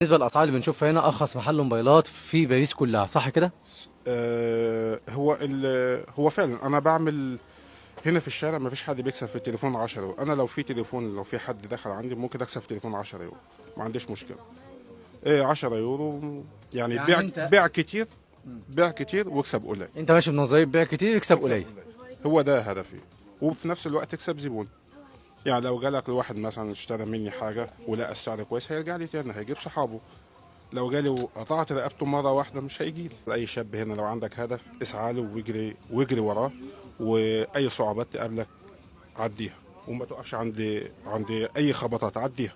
بالنسبه للاسعار اللي بنشوفها هنا، ارخص محل موبايلات في باريس كلها، صح كده؟ هو فعلا انا بعمل هنا في الشارع. ما فيش حد بيكسب في التليفون 10 يورو. انا لو في حد دخل عندي ممكن اكسب في التليفون 10 يورو، ما عنديش مشكله. 10 يورو يعني يعني بيع انت بيع كتير. بيع كتير واكسب قليل. انت ماشي بنظريه بيع كتير يكسب واكسب قليل. قليل، هو ده هدفي. وفي نفس الوقت تكسب زبون. يعني لو جالك الواحد مثلا اشترى مني حاجه ولقى السعر كويس هيرجع لي تاني، هيجيب صحابه. لو جالي وقطعت رقبته مره واحده مش هيجي لي. اي شاب هنا لو عندك هدف اسعى له واجري وراه. واي صعوبات تقابلك عديها، وما تقفش عند اي خبطات عديها.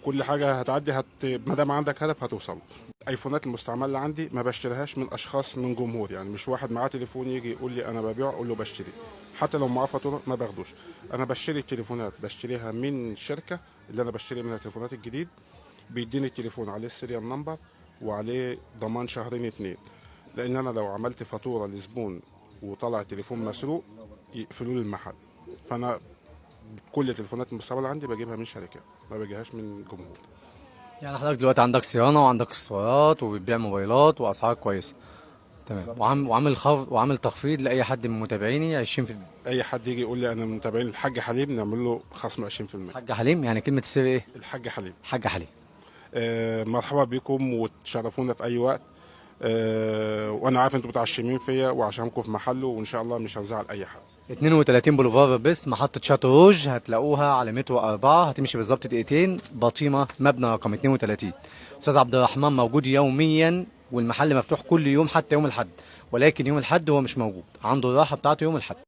كل حاجه هتعدي ما دام عندك هدف هتوصل. ايفونات المستعمله اللي عندي ما بشتريهاش من اشخاص من جمهور، يعني مش واحد معاه تليفون يجي يقول لي انا ببيع اقول له بشتري. حتى لو معاه فاتوره ما باخدوش. انا بشتري التليفونات بشتريها من شركه اللي انا بشتري منها التليفونات الجديد. بيديني التليفون عليه السيريال نمبر وعليه ضمان شهرين اتنين. لان انا لو عملت فاتوره لزبون وطلع التليفون مسروق يقفلوا لي المحل. فانا كل تليفونات المستعمله عندي بجيبها من شركات، ما بجيبهاش من جمهور. يعني حضرتك دلوقتي عندك صيانه وعندك اكسسوارات وبتبيع موبايلات واسعار كويسه. تمام. بالظبط كده. وعامل تخفيض لاي حد من متابعيني 20%. اي حد يجي يقول لي انا من متابعين الحاج حليم نعمل له خصم 20%. حاج حليم، يعني كلمه السر ايه؟ الحاج حليم. حاج حليم. مرحبا بكم وتشرفونا في اي وقت. وانا عارف انتوا متعشمين فيا وعشانكم في محله، وان شاء الله مش هنزعل اي حد. 32 بوليفار بس، محطة شاتو روج، هتلاقوها على مترو 4، هتمشي بالظبط دقيقتين. بطيمة، مبنى رقم 32. أستاذ عبد الرحمن موجود يوميا، والمحل مفتوح كل يوم حتى يوم الأحد، ولكن يوم الأحد هو مش موجود، عنده الراحة بتاعته يوم الأحد.